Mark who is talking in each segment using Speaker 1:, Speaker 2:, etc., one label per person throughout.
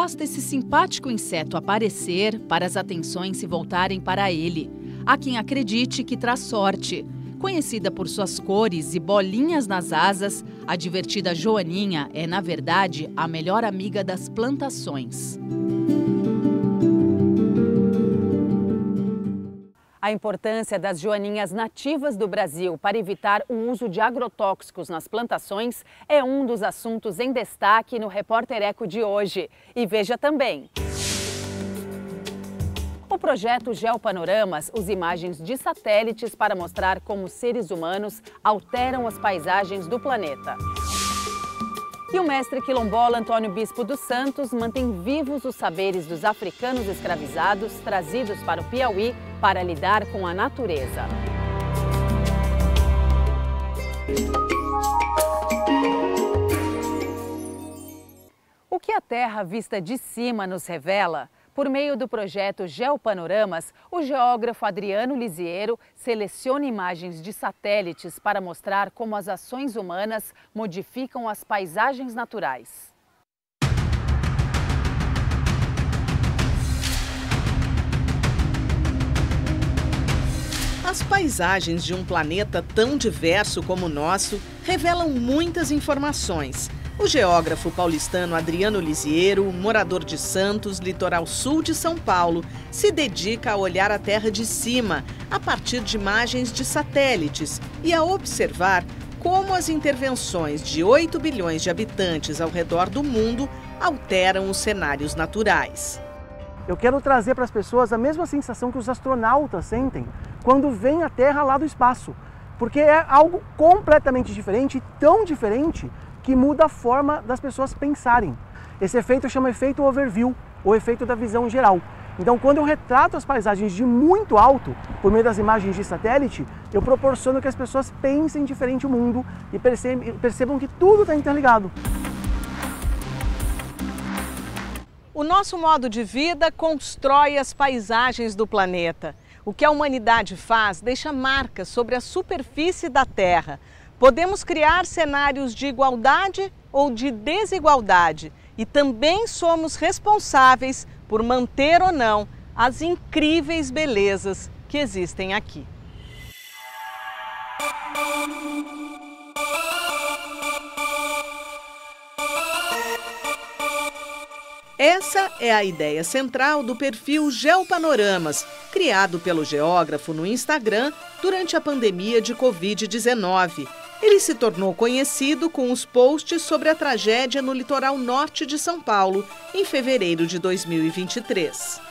Speaker 1: basta esse simpático inseto aparecer para as atenções se voltarem para ele. Há quem acredite que traz sorte. Conhecida por suas cores e bolinhas nas asas, a divertida joaninha é, na verdade, a melhor amiga das plantações. A importância das joaninhas nativas do Brasil para evitar o uso de agrotóxicos nas plantações é um dos assuntos em destaque no Repórter Eco de hoje. E veja também. O projeto Geopanoramas usa imagens de satélites para mostrar como seres humanos alteram as paisagens do planeta. E o mestre quilombola Antônio Bispo dos Santos mantém vivos os saberes dos africanos escravizados trazidos para o Piauí para lidar com a natureza. O que a Terra vista de cima nos revela? Por meio do projeto Geopanoramas, o geógrafo Adriano Lisiero seleciona imagens de satélites para mostrar como as ações humanas modificam as paisagens naturais.
Speaker 2: As paisagens de um planeta tão diverso como o nosso revelam muitas informações. O geógrafo paulistano Adriano Lisiero, morador de Santos, litoral sul de São Paulo, se dedica a olhar a Terra de cima, a partir de imagens de satélites, e a observar como as intervenções de 8 bilhões de habitantes ao redor do mundo alteram os cenários naturais.
Speaker 3: Eu quero trazer para as pessoas a mesma sensação que os astronautas sentem quando veem a Terra lá do espaço, porque é algo completamente diferente, tão diferente, que muda a forma das pessoas pensarem. Esse efeito chama efeito overview, ou efeito da visão geral. Então, quando eu retrato as paisagens de muito alto, por meio das imagens de satélite, eu proporciono que as pessoas pensem diferente o mundo e percebam que tudo está interligado.
Speaker 2: O nosso modo de vida constrói as paisagens do planeta. O que a humanidade faz deixa marcas sobre a superfície da Terra. Podemos criar cenários de igualdade ou de desigualdade e também somos responsáveis por manter ou não as incríveis belezas que existem aqui. Essa é a ideia central do perfil Geopanoramas, criado pelo geógrafo no Instagram durante a pandemia de Covid-19. Ele se tornou conhecido com os posts sobre a tragédia no litoral norte de São Paulo, em fevereiro de 2023.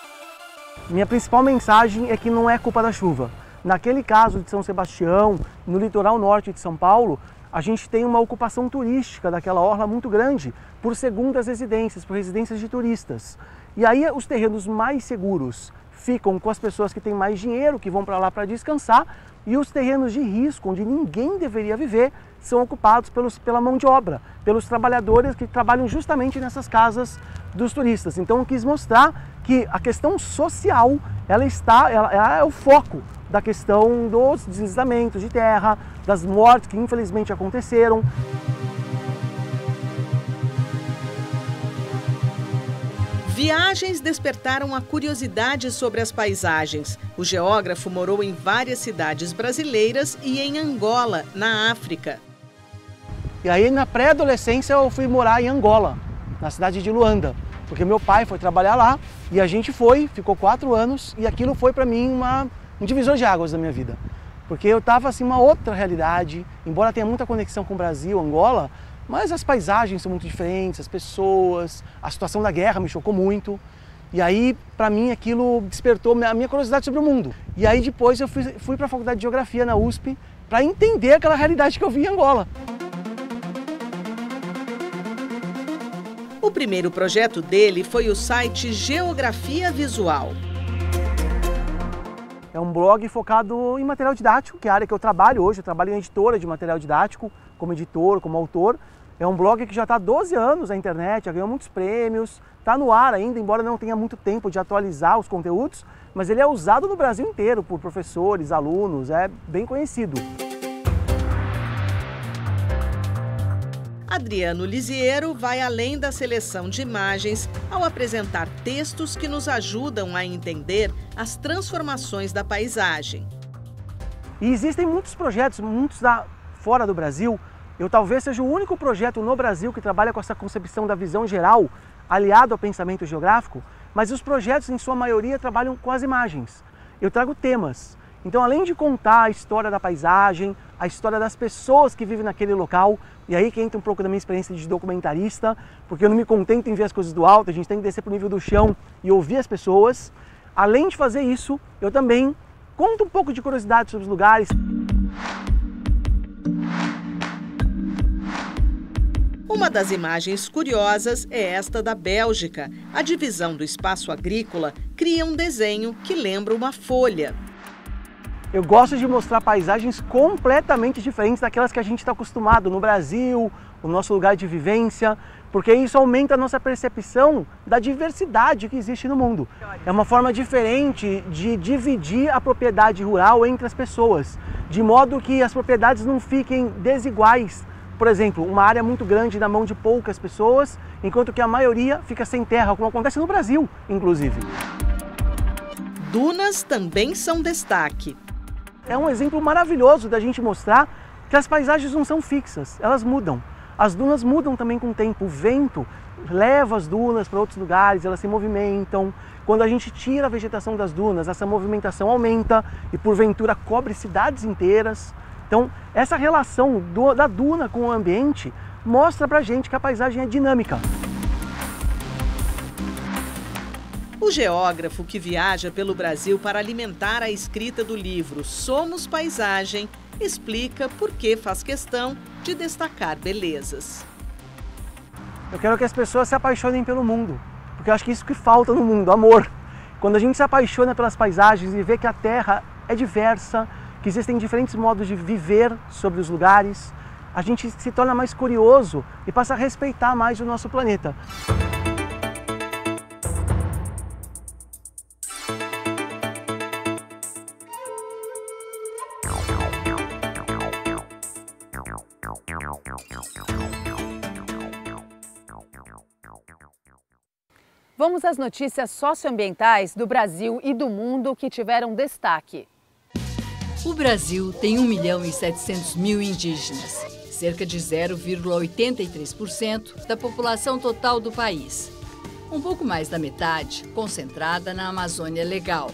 Speaker 3: Minha principal mensagem é que não é culpa da chuva. Naquele caso de São Sebastião, no litoral norte de São Paulo, a gente tem uma ocupação turística daquela orla muito grande por segundas residências, por residências de turistas. E aí os terrenos mais seguros ficam com as pessoas que têm mais dinheiro, que vão para lá para descansar, e os terrenos de risco, onde ninguém deveria viver, são ocupados pela mão de obra, pelos trabalhadores que trabalham justamente nessas casas dos turistas. Então eu quis mostrar que a questão social, ela é o foco da questão dos deslizamentos de terra, das mortes que infelizmente aconteceram.
Speaker 2: Viagens despertaram a curiosidade sobre as paisagens. O geógrafo morou em várias cidades brasileiras e em Angola, na África.
Speaker 3: E aí, na pré-adolescência, eu fui morar em Angola, na cidade de Luanda, porque meu pai foi trabalhar lá e a gente ficou 4 anos e aquilo foi para mim um divisor de águas da minha vida. Porque eu estava assim, uma outra realidade, embora tenha muita conexão com o Brasil, Angola, mas as paisagens são muito diferentes, as pessoas, a situação da guerra me chocou muito. E aí, para mim, aquilo despertou a minha curiosidade sobre o mundo. E aí depois eu fui para a faculdade de Geografia na USP para entender aquela realidade que eu vi em Angola.
Speaker 2: O primeiro projeto dele foi o site Geografia Visual.
Speaker 3: É um blog focado em material didático, que é a área que eu trabalho hoje. Eu trabalho em editora de material didático, como editor, como autor. É um blog que já está há 12 anos na internet, já ganhou muitos prêmios, está no ar ainda, embora não tenha muito tempo de atualizar os conteúdos, mas ele é usado no Brasil inteiro por professores, alunos, é bem conhecido.
Speaker 2: Adriano Lisiero vai além da seleção de imagens ao apresentar textos que nos ajudam a entender as transformações da paisagem.
Speaker 3: E existem muitos projetos, muitos fora do Brasil. Eu talvez seja o único projeto no Brasil que trabalha com essa concepção da visão geral, aliado ao pensamento geográfico, mas os projetos, em sua maioria, trabalham com as imagens. Eu trago temas. Então, além de contar a história da paisagem, a história das pessoas que vivem naquele local, e aí que entra um pouco da minha experiência de documentarista, porque eu não me contento em ver as coisas do alto, a gente tem que descer para o nível do chão e ouvir as pessoas. Além de fazer isso, eu também conto um pouco de curiosidade sobre os lugares.
Speaker 2: Uma das imagens curiosas é esta da Bélgica. A divisão do espaço agrícola cria um desenho que lembra uma folha.
Speaker 3: Eu gosto de mostrar paisagens completamente diferentes daquelas que a gente está acostumado no Brasil, o nosso lugar de vivência, porque isso aumenta a nossa percepção da diversidade que existe no mundo. É uma forma diferente de dividir a propriedade rural entre as pessoas, de modo que as propriedades não fiquem desiguais. Por exemplo, uma área muito grande na mão de poucas pessoas, enquanto que a maioria fica sem terra, como acontece no Brasil, inclusive.
Speaker 2: Dunas também são destaque.
Speaker 3: É um exemplo maravilhoso da gente mostrar que as paisagens não são fixas, elas mudam. As dunas mudam também com o tempo, o vento leva as dunas para outros lugares, elas se movimentam. Quando a gente tira a vegetação das dunas, essa movimentação aumenta e porventura cobre cidades inteiras. Então, essa relação da duna com o ambiente mostra pra gente que a paisagem é dinâmica.
Speaker 2: O geógrafo que viaja pelo Brasil para alimentar a escrita do livro Somos Paisagem explica por que faz questão de destacar belezas.
Speaker 3: Eu quero que as pessoas se apaixonem pelo mundo, porque eu acho que isso que falta no mundo, amor. Quando a gente se apaixona pelas paisagens e vê que a Terra é diversa, que existem diferentes modos de viver sobre os lugares, a gente se torna mais curioso e passa a respeitar mais o nosso planeta.
Speaker 1: Vamos às notícias socioambientais do Brasil e do mundo que tiveram destaque.
Speaker 4: O Brasil tem 1.700.000 indígenas, cerca de 0,83% da população total do país. Um pouco mais da metade concentrada na Amazônia Legal.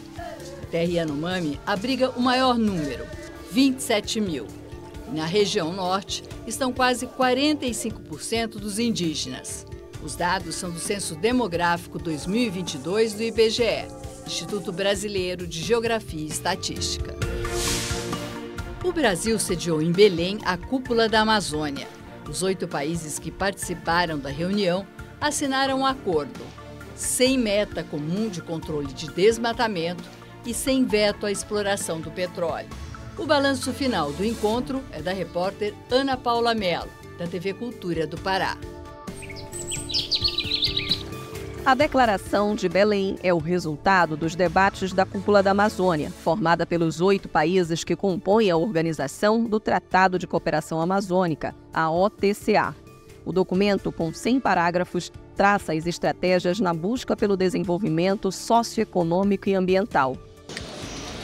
Speaker 4: Terra Yanomami abriga o maior número, 27.000. Na região norte estão quase 45% dos indígenas. Os dados são do Censo Demográfico 2022 do IBGE, Instituto Brasileiro de Geografia e Estatística. O Brasil sediou em Belém a Cúpula da Amazônia. Os 8 países que participaram da reunião assinaram um acordo, sem meta comum de controle de desmatamento e sem veto à exploração do petróleo. O balanço final do encontro é da repórter Ana Paula Mello, da TV Cultura do Pará.
Speaker 5: A Declaração de Belém é o resultado dos debates da Cúpula da Amazônia, formada pelos 8 países que compõem a Organização do Tratado de Cooperação Amazônica, a OTCA. O documento, com 100 parágrafos, traça as estratégias na busca pelo desenvolvimento socioeconômico e ambiental.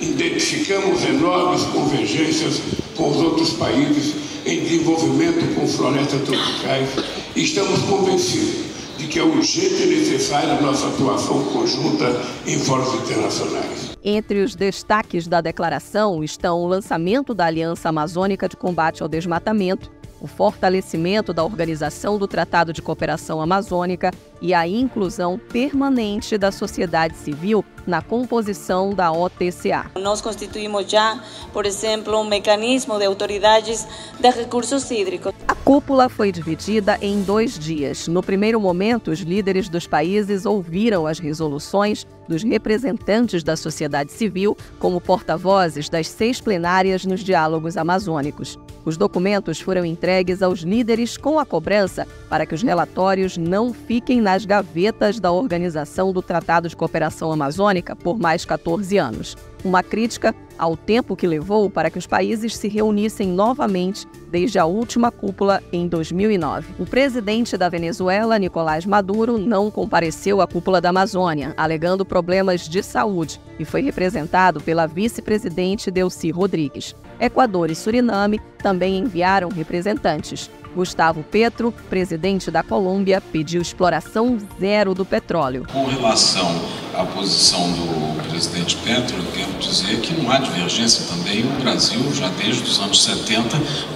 Speaker 6: Identificamos enormes convergências com os outros países em desenvolvimento com florestas tropicais e estamos convencidos de que é urgente e necessária a nossa atuação conjunta em fóruns internacionais.
Speaker 5: Entre os destaques da declaração estão o lançamento da Aliança Amazônica de Combate ao Desmatamento, o fortalecimento da Organização do Tratado de Cooperação Amazônica e a inclusão permanente da sociedade civil na composição da OTCA.
Speaker 7: Nós constituímos já, por exemplo, um mecanismo de autoridades de recursos hídricos.
Speaker 5: A cúpula foi dividida em 2 dias. No primeiro momento, os líderes dos países ouviram as resoluções dos representantes da sociedade civil como porta-vozes das 6 plenárias nos diálogos amazônicos. Os documentos foram entregues aos líderes com a cobrança para que os relatórios não fiquem nas gavetas da Organização do Tratado de Cooperação Amazônica por mais 14 anos. uma crítica ao tempo que levou para que os países se reunissem novamente desde a última cúpula em 2009. O presidente da Venezuela, Nicolás Maduro, não compareceu à cúpula da Amazônia, alegando problemas de saúde, e foi representado pela vice-presidente Delcy Rodrigues. Equador e Suriname também enviaram representantes. Gustavo Petro, presidente da Colômbia, pediu exploração zero do petróleo.
Speaker 8: Com relação à posição do presidente Petro, eu quero dizer que não há divergência também. O Brasil, já desde os anos 70,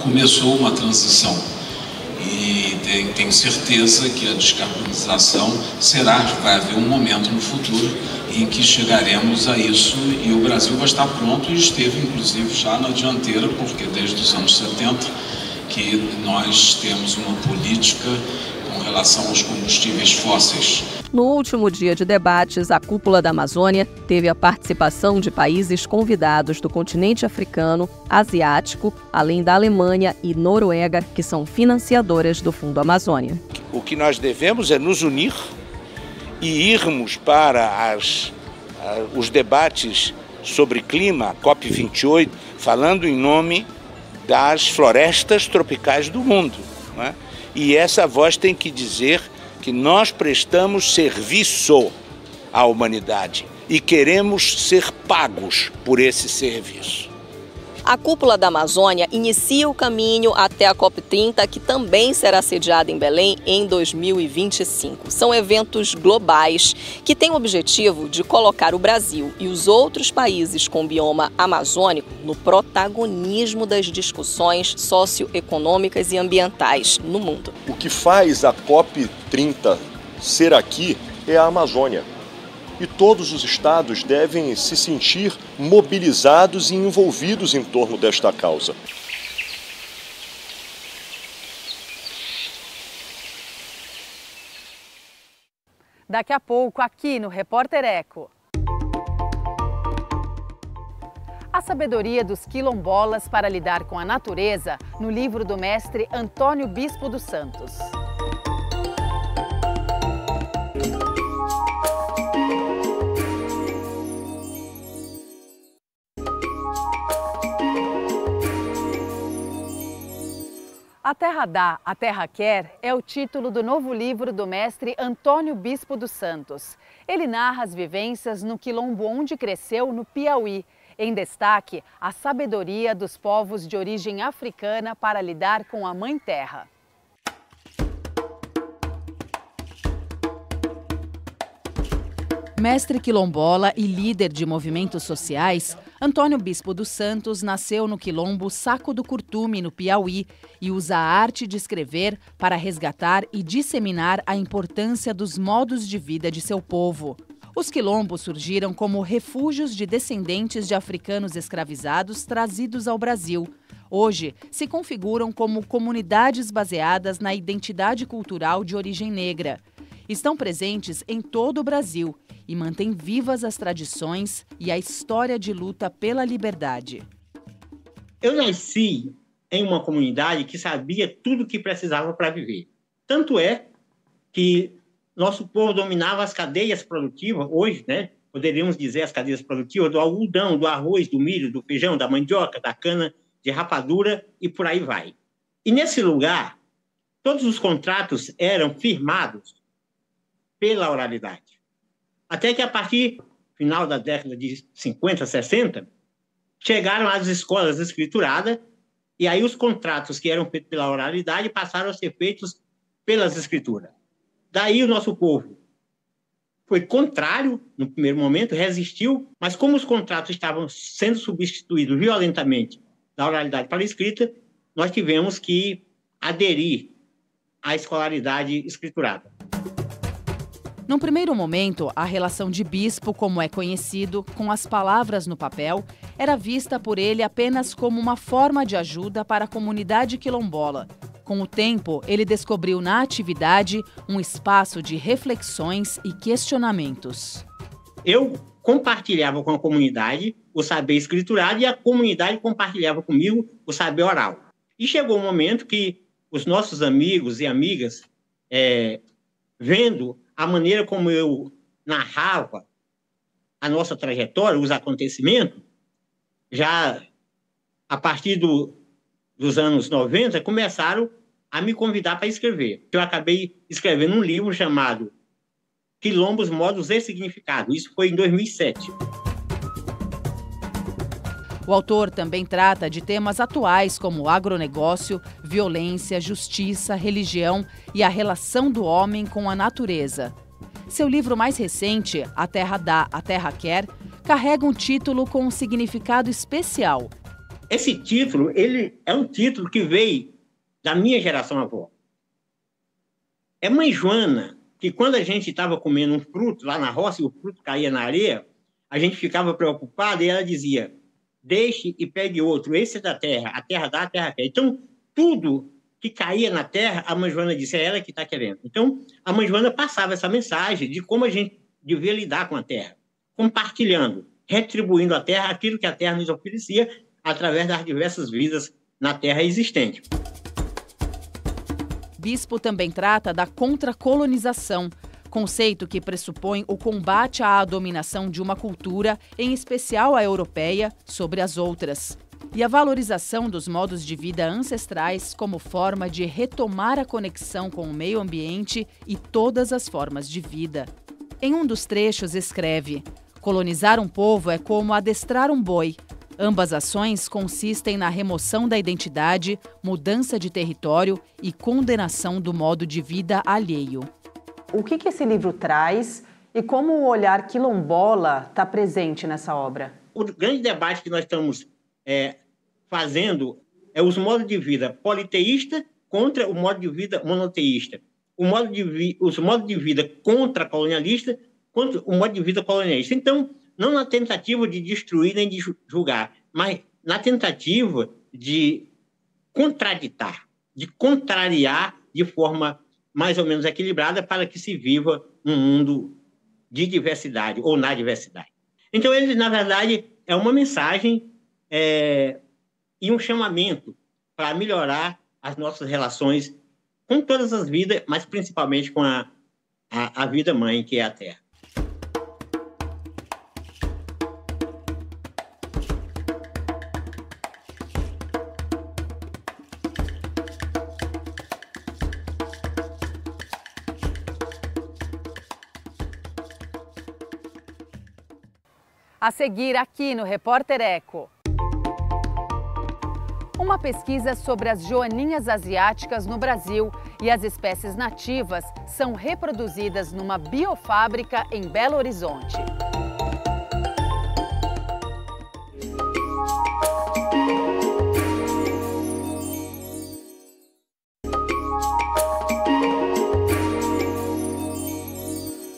Speaker 8: começou uma transição e tenho certeza que a descarbonização vai haver um momento no futuro em que chegaremos a isso e o Brasil vai estar pronto e esteve inclusive já na dianteira, porque desde os anos 70 que nós temos uma política com relação aos combustíveis fósseis.
Speaker 5: No último dia de debates, a cúpula da Amazônia teve a participação de países convidados do continente africano, asiático, além da Alemanha e Noruega, que são financiadoras do Fundo Amazônia.
Speaker 9: O que nós devemos é nos unir e irmos para os debates sobre clima, a COP28, falando em nome das florestas tropicais do mundo, não é? E essa voz tem que dizer que nós prestamos serviço à humanidade e queremos ser pagos por esse serviço.
Speaker 5: A cúpula da Amazônia inicia o caminho até a COP30, que também será sediada em Belém em 2025. São eventos globais que têm o objetivo de colocar o Brasil e os outros países com bioma amazônico no protagonismo das discussões socioeconômicas e ambientais no mundo.
Speaker 10: O que faz a COP30 ser aqui é a Amazônia. E todos os estados devem se sentir mobilizados e envolvidos em torno desta causa.
Speaker 1: Daqui a pouco, aqui no Repórter Eco. A sabedoria dos quilombolas para lidar com a natureza, no livro do mestre Antônio Bispo dos Santos. A Terra Dá, a Terra Quer é o título do novo livro do mestre Antônio Bispo dos Santos. Ele narra as vivências no quilombo onde cresceu, no Piauí. Em destaque, a sabedoria dos povos de origem africana para lidar com a Mãe Terra. Mestre quilombola e líder de movimentos sociais, Antônio Bispo dos Santos nasceu no quilombo Saco do Curtume, no Piauí, e usa a arte de escrever para resgatar e disseminar a importância dos modos de vida de seu povo. Os quilombos surgiram como refúgios de descendentes de africanos escravizados trazidos ao Brasil. Hoje, se configuram como comunidades baseadas na identidade cultural de origem negra. Estão presentes em todo o Brasil e mantêm vivas as tradições e a história de luta pela liberdade.
Speaker 11: Eu nasci em uma comunidade que sabia tudo o que precisava para viver. Tanto é que nosso povo dominava as cadeias produtivas, hoje, né? Poderíamos dizer as cadeias produtivas do algodão, do arroz, do milho, do feijão, da mandioca, da cana, de rapadura e por aí vai. E nesse lugar, todos os contratos eram firmados pela oralidade. Até que, a partir do final da década de 50, 60, chegaram as escolas escrituradas e aí os contratos que eram feitos pela oralidade passaram a ser feitos pelas escrituras. Daí o nosso povo foi contrário, no primeiro momento, resistiu, mas como os contratos estavam sendo substituídos violentamente da oralidade para a escrita, nós tivemos que aderir à escolaridade escriturada.
Speaker 1: Num primeiro momento, a relação de bispo, como é conhecido, com as palavras no papel, era vista por ele apenas como uma forma de ajuda para a comunidade quilombola. Com o tempo, ele descobriu na atividade um espaço de reflexões e questionamentos.
Speaker 11: Eu compartilhava com a comunidade o saber escriturado e a comunidade compartilhava comigo o saber oral. E chegou um momento que os nossos amigos e amigas, vendo a maneira como eu narrava a nossa trajetória, os acontecimentos, já a partir dos anos 90, começaram a me convidar para escrever. Eu acabei escrevendo um livro chamado Quilombos, Modos e Significado. Isso foi em 2007.
Speaker 1: O autor também trata de temas atuais como agronegócio, violência, justiça, religião e a relação do homem com a natureza. Seu livro mais recente, A Terra Dá, a Terra Quer, carrega um título com um significado especial.
Speaker 11: Esse título, ele é um título que veio da minha geração avó. É Mãe Joana, que quando a gente estava comendo um fruto lá na roça e o fruto caía na areia, a gente ficava preocupado e ela dizia: deixe e pegue outro, esse é da terra, a terra dá, a terra quer. Então, tudo que caía na terra, a Mãe Joana disse, é ela que está querendo. Então, a Mãe Joana passava essa mensagem de como a gente devia lidar com a terra, compartilhando, retribuindo à terra aquilo que a terra nos oferecia através das diversas vidas na terra existente.
Speaker 1: Bispo também trata da contracolonização, conceito que pressupõe o combate à dominação de uma cultura, em especial a europeia, sobre as outras, e a valorização dos modos de vida ancestrais como forma de retomar a conexão com o meio ambiente e todas as formas de vida. Em um dos trechos escreve: colonizar um povo é como adestrar um boi. Ambas ações consistem na remoção da identidade, mudança de território e condenação do modo de vida alheio.
Speaker 12: O que esse livro traz e como o olhar quilombola está presente nessa obra?
Speaker 11: O grande debate que nós estamos fazendo é os modos de vida politeísta contra o modo de vida monoteísta. Os modos de vida contra-colonialista contra o modo de vida colonialista. Então, não na tentativa de destruir nem de julgar, mas na tentativa de contraditar, de contrariar de forma mais ou menos equilibrada para que se viva um mundo de diversidade ou na diversidade. Então, ele, na verdade, é uma mensagem e um chamamento para melhorar as nossas relações com todas as vidas, mas principalmente com a vida mãe, que é a Terra.
Speaker 1: A seguir aqui no Repórter Eco. Uma pesquisa sobre as joaninhas asiáticas no Brasil e as espécies nativas são reproduzidas numa biofábrica em Belo Horizonte.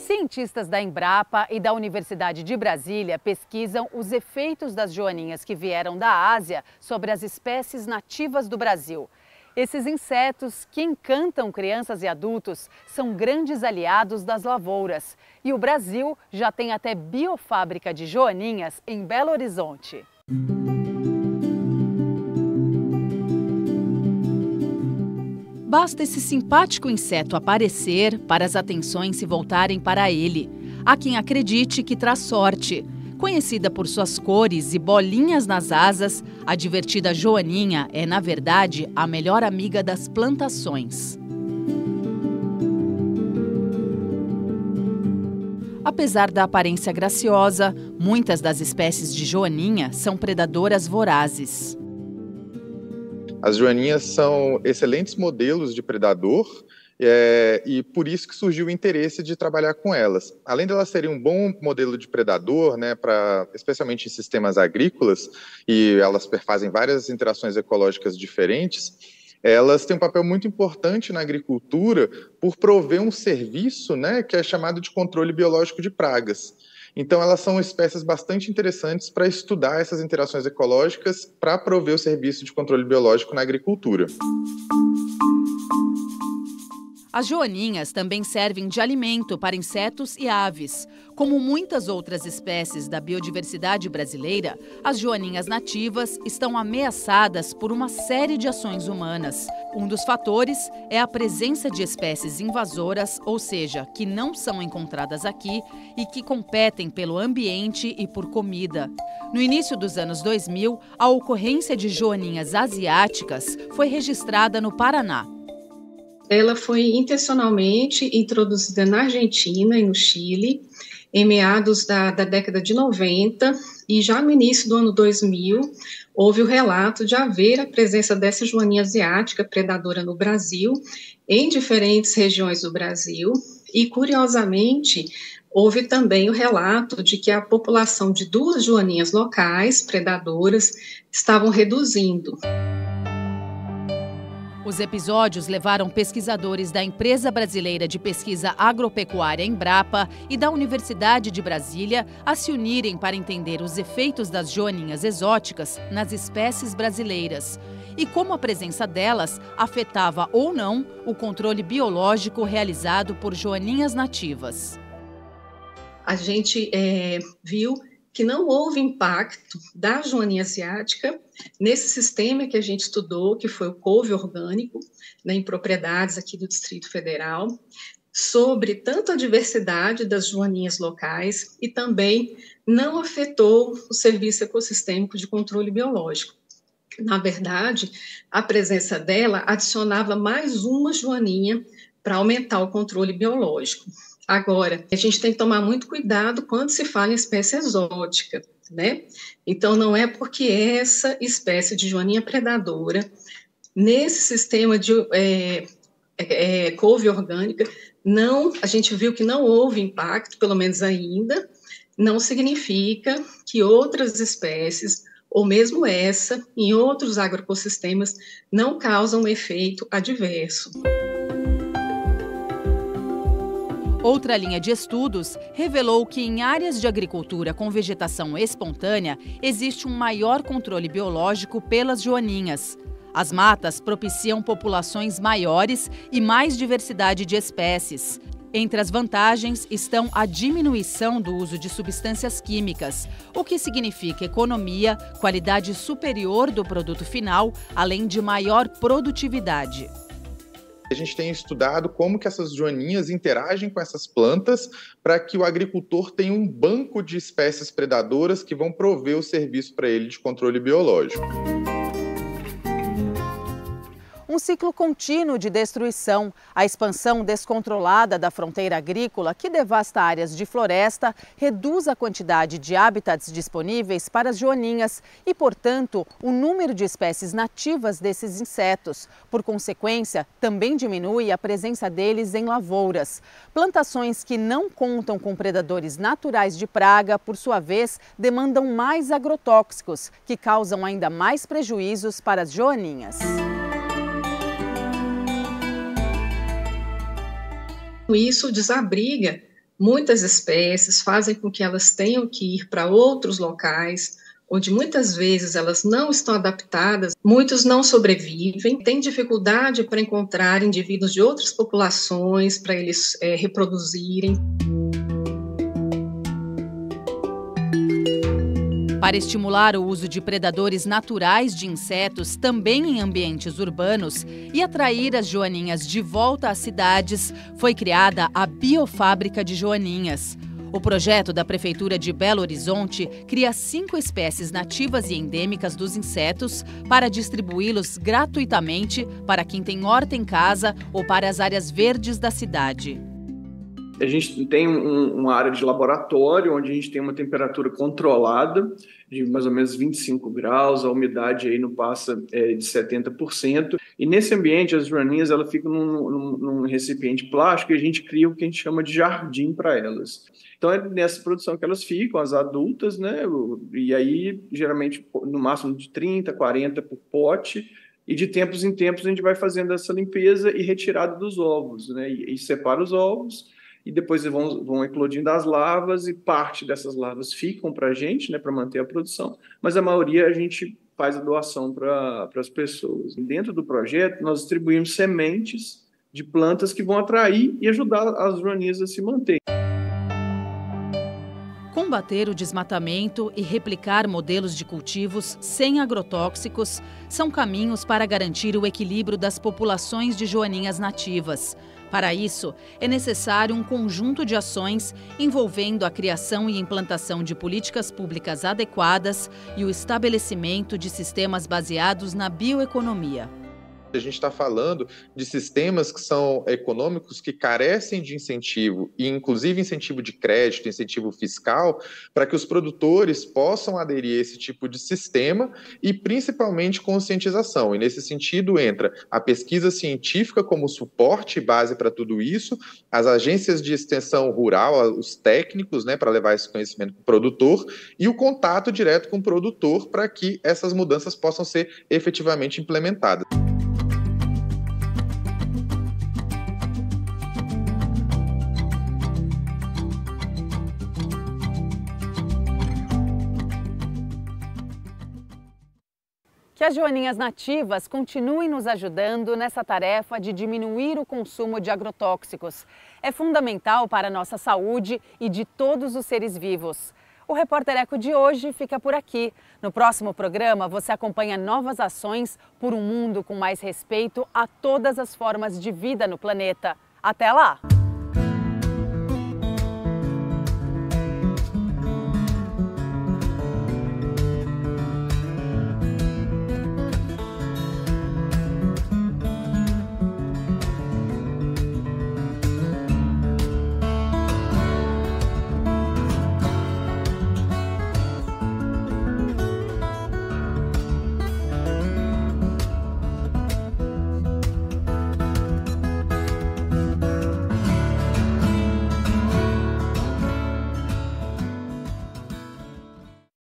Speaker 1: Cientistas da Embrapa e da Universidade de Brasília pesquisam os efeitos das joaninhas que vieram da Ásia sobre as espécies nativas do Brasil. Esses insetos, que encantam crianças e adultos, são grandes aliados das lavouras. E o Brasil já tem até biofábrica de joaninhas em Belo Horizonte. Basta esse simpático inseto aparecer para as atenções se voltarem para ele. Há quem acredite que traz sorte. Conhecida por suas cores e bolinhas nas asas, a divertida joaninha é, na verdade, a melhor amiga das plantações. Apesar da aparência graciosa, muitas das espécies de joaninha são predadoras vorazes.
Speaker 13: As joaninhas são excelentes modelos de predador e por isso que surgiu o interesse de trabalhar com elas. Além de elas serem um bom modelo de predador, né, especialmente em sistemas agrícolas, e elas fazem várias interações ecológicas diferentes, elas têm um papel muito importante na agricultura por prover um serviço, né, que é chamado de controle biológico de pragas. Então, elas são espécies bastante interessantes para estudar essas interações ecológicas para prover o serviço de controle biológico na agricultura.
Speaker 1: As joaninhas também servem de alimento para insetos e aves. Como muitas outras espécies da biodiversidade brasileira, as joaninhas nativas estão ameaçadas por uma série de ações humanas. Um dos fatores é a presença de espécies invasoras, ou seja, que não são encontradas aqui e que competem pelo ambiente e por comida. No início dos anos 2000, a ocorrência de joaninhas asiáticas foi registrada no Paraná.
Speaker 14: Ela foi intencionalmente introduzida na Argentina e no Chile em meados da década de 90 e já no início do ano 2000 houve o relato de haver a presença dessa joaninha asiática predadora no Brasil, em diferentes regiões do Brasil, e curiosamente houve também o relato de que a população de 2 joaninhas locais predadoras estavam reduzindo.
Speaker 1: Os episódios levaram pesquisadores da Empresa Brasileira de Pesquisa Agropecuária, Embrapa, e da Universidade de Brasília a se unirem para entender os efeitos das joaninhas exóticas nas espécies brasileiras e como a presença delas afetava ou não o controle biológico realizado por joaninhas nativas.
Speaker 14: A gente viu que não houve impacto da joaninha asiática nesse sistema que a gente estudou, que foi o couve orgânico, né, em propriedades aqui do Distrito Federal, sobre tanto a diversidade das joaninhas locais e também não afetou o Serviço Ecossistêmico de Controle Biológico. Na verdade, a presença dela adicionava mais uma joaninha para aumentar o controle biológico. Agora, a gente tem que tomar muito cuidado quando se fala em espécie exótica, né? Então, não é porque essa espécie de joaninha predadora, nesse sistema de couve orgânica, a gente viu que não houve impacto, pelo menos ainda, não significa que outras espécies, ou mesmo essa, em outros agroecossistemas, não causam um efeito adverso.
Speaker 1: Outra linha de estudos revelou que em áreas de agricultura com vegetação espontânea existe um maior controle biológico pelas joaninhas. As matas propiciam populações maiores e mais diversidade de espécies. Entre as vantagens estão a diminuição do uso de substâncias químicas, o que significa economia, qualidade superior do produto final, além de maior produtividade.
Speaker 13: A gente tem estudado como que essas joaninhas interagem com essas plantas para que o agricultor tenha um banco de espécies predadoras que vão prover o serviço para ele de controle biológico.
Speaker 1: Um ciclo contínuo de destruição, a expansão descontrolada da fronteira agrícola que devasta áreas de floresta, reduz a quantidade de habitats disponíveis para as joaninhas e, portanto, o número de espécies nativas desses insetos. Por consequência, também diminui a presença deles em lavouras. Plantações que não contam com predadores naturais de praga, por sua vez, demandam mais agrotóxicos, que causam ainda mais prejuízos para as joaninhas.
Speaker 14: Isso desabriga muitas espécies, fazem com que elas tenham que ir para outros locais, onde muitas vezes elas não estão adaptadas, muitos não sobrevivem, têm dificuldade para encontrar indivíduos de outras populações, para eles reproduzirem.
Speaker 1: Para estimular o uso de predadores naturais de insetos também em ambientes urbanos e atrair as joaninhas de volta às cidades, foi criada a Biofábrica de Joaninhas. O projeto da Prefeitura de Belo Horizonte cria 5 espécies nativas e endêmicas dos insetos para distribuí-los gratuitamente para quem tem horta em casa ou para as áreas verdes da cidade.
Speaker 15: A gente tem uma área de laboratório onde a gente tem uma temperatura controlada de mais ou menos 25 graus, a umidade aí não passa de 70%. E nesse ambiente as joaninhas elas ficam num recipiente plástico e a gente cria o que a gente chama de jardim para elas. Então é nessa produção que elas ficam, as adultas, né? E aí geralmente no máximo de 30, 40 por pote. E de tempos em tempos a gente vai fazendo essa limpeza e retirada dos ovos, né? E separa os ovos. E depois vão eclodindo as larvas e parte dessas larvas ficam para a gente, né, para manter a produção, mas a maioria a gente faz a doação para as pessoas. E dentro do projeto, nós distribuímos sementes de plantas que vão atrair e ajudar as joaninhas a se manter.
Speaker 1: Combater o desmatamento e replicar modelos de cultivos sem agrotóxicos são caminhos para garantir o equilíbrio das populações de joaninhas nativas. Para isso, é necessário um conjunto de ações envolvendo a criação e implantação de políticas públicas adequadas e o estabelecimento de sistemas baseados na bioeconomia.
Speaker 13: A gente está falando de sistemas que são econômicos que carecem de incentivo, e inclusive incentivo de crédito, incentivo fiscal, para que os produtores possam aderir a esse tipo de sistema e principalmente conscientização. E nesse sentido entra a pesquisa científica como suporte e base para tudo isso, as agências de extensão rural, os técnicos, né, para levar esse conhecimento para o produtor, e o contato direto com o produtor para que essas mudanças possam ser efetivamente implementadas.
Speaker 1: Que as joaninhas nativas continuem nos ajudando nessa tarefa de diminuir o consumo de agrotóxicos. É fundamental para a nossa saúde e de todos os seres vivos. O Repórter Eco de hoje fica por aqui. No próximo programa, você acompanha novas ações por um mundo com mais respeito a todas as formas de vida no planeta. Até lá!